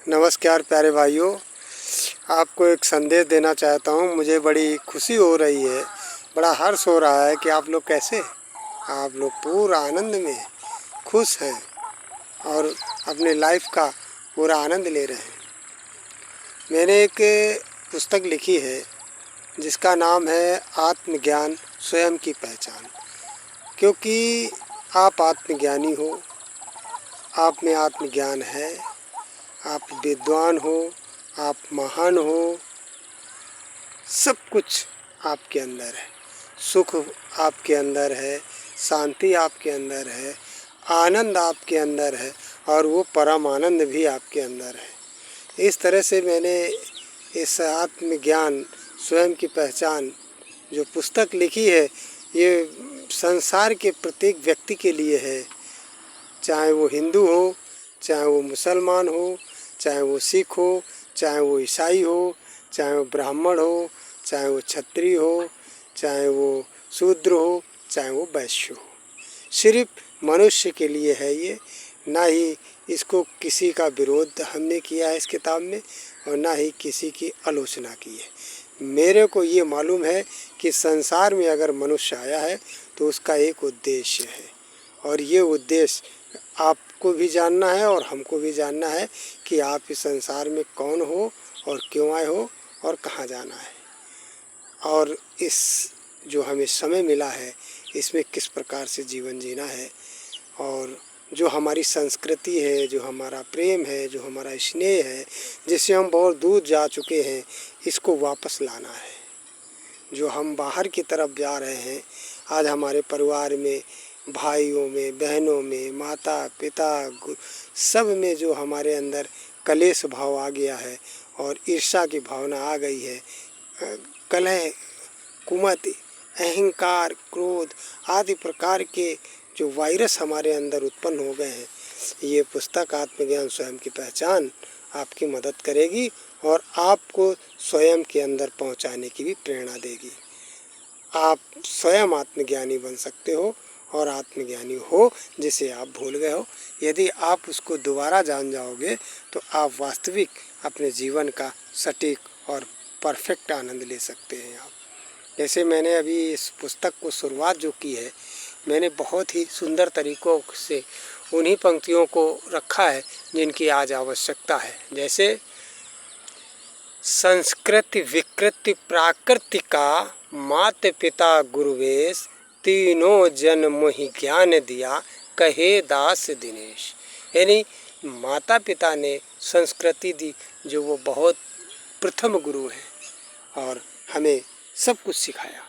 नमस्कार प्यारे भाइयों, आपको एक संदेश देना चाहता हूँ। मुझे बड़ी खुशी हो रही है, बड़ा हर्ष हो रहा है कि आप लोग कैसे, आप लोग पूरा आनंद में खुश हैं और अपने लाइफ का पूरा आनंद ले रहे हैं। मैंने एक पुस्तक लिखी है जिसका नाम है आत्मज्ञान स्वयं की पहचान। क्योंकि आप आत्मज्ञानी हो, आप में आत्मज्ञान है, आप विद्वान हो, आप महान हो, सब कुछ आपके अंदर है। सुख आपके अंदर है, शांति आपके अंदर है, आनंद आपके अंदर है और वो परम आनंद भी आपके अंदर है। इस तरह से मैंने इस आत्मज्ञान स्वयं की पहचान जो पुस्तक लिखी है, ये संसार के प्रत्येक व्यक्ति के लिए है। चाहे वो हिंदू हो, चाहे वो मुसलमान हो, चाहे वो सिख हो, चाहे वो ईसाई हो, चाहे वो ब्राह्मण हो, चाहे वो क्षत्रिय हो, चाहे वो शूद्र हो, चाहे वो वैश्य हो। सिर्फ मनुष्य के लिए है ये। ना ही इसको किसी का विरोध हमने किया है इस किताब में और ना ही किसी की आलोचना की है। मेरे को ये मालूम है कि संसार में अगर मनुष्य आया है तो उसका एक उद्देश्य है और ये उद्देश्य आपको भी जानना है और हमको भी जानना है कि आप इस संसार में कौन हो और क्यों आए हो और कहाँ जाना है, और इस जो हमें समय मिला है इसमें किस प्रकार से जीवन जीना है, और जो हमारी संस्कृति है, जो हमारा प्रेम है, जो हमारा स्नेह है, जिससे हम बहुत दूर जा चुके हैं, इसको वापस लाना है। जो हम बाहर की तरफ जा रहे हैं, आज हमारे परिवार में, भाइयों में, बहनों में, माता पिता सब में जो हमारे अंदर कलेश भाव आ गया है और ईर्ष्या की भावना आ गई है, कलह, कुमति, अहंकार, क्रोध आदि प्रकार के जो वायरस हमारे अंदर उत्पन्न हो गए हैं, ये पुस्तक आत्मज्ञान स्वयं की पहचान आपकी मदद करेगी और आपको स्वयं के अंदर पहुंचाने की भी प्रेरणा देगी। आप स्वयं आत्मज्ञानी बन सकते हो और आत्मज्ञानी हो जिसे आप भूल गए हो। यदि आप उसको दोबारा जान जाओगे तो आप वास्तविक अपने जीवन का सटीक और परफेक्ट आनंद ले सकते हैं। आप जैसे मैंने अभी इस पुस्तक को शुरुआत जो की है, मैंने बहुत ही सुंदर तरीक़ों से उन्हीं पंक्तियों को रखा है जिनकी आज आवश्यकता है। जैसे संस्कृति विकृति प्राकृतिका माता पिता गुरुवेश, तीनों जन मोहि ज्ञान दिया कहे दास दिनेश। यानी माता पिता ने संस्कृति दी जो वो बहुत प्रथम गुरु है और हमें सब कुछ सिखाया।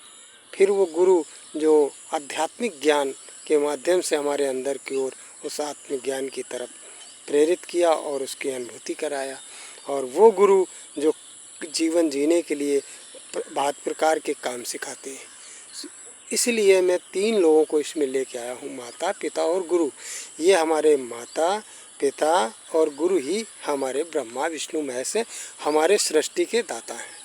फिर वो गुरु जो आध्यात्मिक ज्ञान के माध्यम से हमारे अंदर की ओर उस आत्मज्ञान की तरफ प्रेरित किया और उसकी अनुभूति कराया। और वो गुरु जो जीवन जीने के लिए बहुत प्रकार के काम सिखाते हैं। इसलिए मैं तीन लोगों को इसमें लेके आया हूँ, माता पिता और गुरु। ये हमारे माता पिता और गुरु ही हमारे ब्रह्मा विष्णु महेश से हमारे सृष्टि के दाता हैं।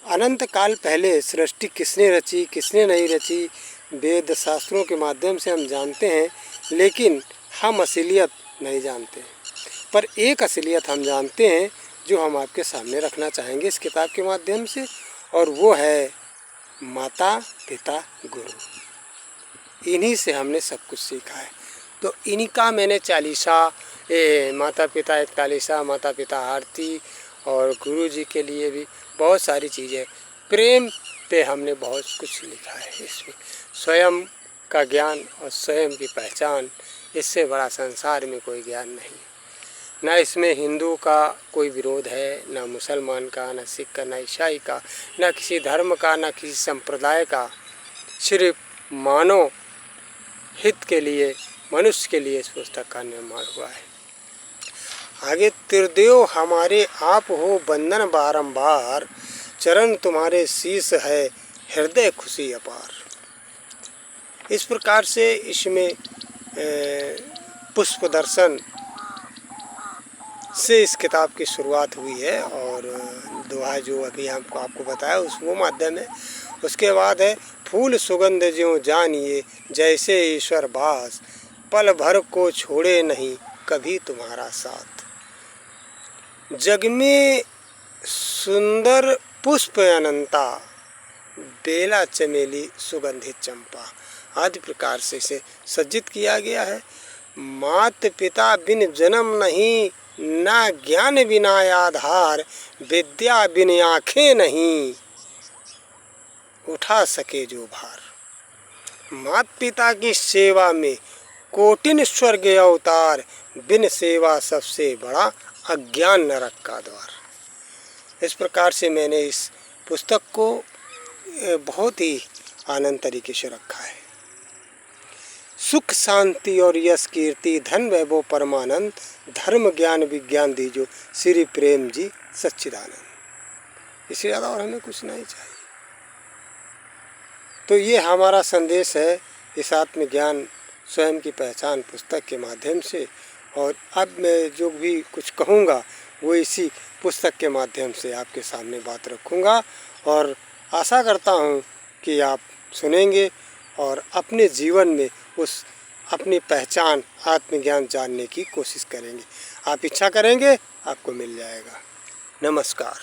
अनंत काल पहले सृष्टि किसने रची किसने नहीं रची, वेद शास्त्रों के माध्यम से हम जानते हैं, लेकिन हम असलियत नहीं जानते। पर एक असलियत हम जानते हैं जो हम आपके सामने रखना चाहेंगे इस किताब के माध्यम से, और वो है माता पिता गुरु। इन्हीं से हमने सब कुछ सीखा है। तो इन्हीं का मैंने चालीसा, माता पिता 41, माता पिता आरती और गुरु जी के लिए भी बहुत सारी चीज़ें, प्रेम पे हमने बहुत कुछ लिखा है इसमें। स्वयं का ज्ञान और स्वयं की पहचान, इससे बड़ा संसार में कोई ज्ञान नहीं। ना इसमें हिंदू का कोई विरोध है, ना मुसलमान का, ना सिख का, ना ईसाई का, ना किसी धर्म का, ना किसी संप्रदाय का। सिर्फ मानव हित के लिए, मनुष्य के लिए इस पुस्तक का निर्माण हुआ है। आगे, त्रिदेव हमारे आप हो बंधन बारंबार, चरण तुम्हारे शीश है हृदय खुशी अपार। इस प्रकार से इसमें पुष्प दर्शन से इस किताब की शुरुआत हुई है और दोहा जो अभी आपको बताया उस वो माध्यम है। उसके बाद है फूल सुगंध ज्यों जानिए जैसे ईश्वर बास, पल भर को छोड़े नहीं कभी तुम्हारा साथ। जग में सुंदर पुष्प अनंता, बेला चमेली सुगंधित चंपा आदि प्रकार से इसे सज्जित किया गया है। मात पिता बिन जन्म नहीं, ना ज्ञान बिना आधार, विद्या बिन आँखें नहीं, उठा सके जो भार। मात पिता की सेवा में कोटिन स्वर्ग अवतार, बिन सेवा सबसे बड़ा अज्ञान नरक का द्वार। इस प्रकार से मैंने इस पुस्तक को बहुत ही आनंद तरीके से रखा है। सुख शांति और यश कीर्ति धन वैभव परमानंद, धर्म ज्ञान विज्ञान दीजो श्री प्रेम जी सच्चिदानंद। इससे ज़्यादा और हमें कुछ नहीं चाहिए। तो ये हमारा संदेश है इस आत्मज्ञान स्वयं की पहचान पुस्तक के माध्यम से। और अब मैं जो भी कुछ कहूँगा वो इसी पुस्तक के माध्यम से आपके सामने बात रखूँगा, और आशा करता हूँ कि आप सुनेंगे और अपने जीवन में उस अपनी पहचान आत्मज्ञान जानने की कोशिश करेंगे। आप इच्छा करेंगे आपको मिल जाएगा। नमस्कार।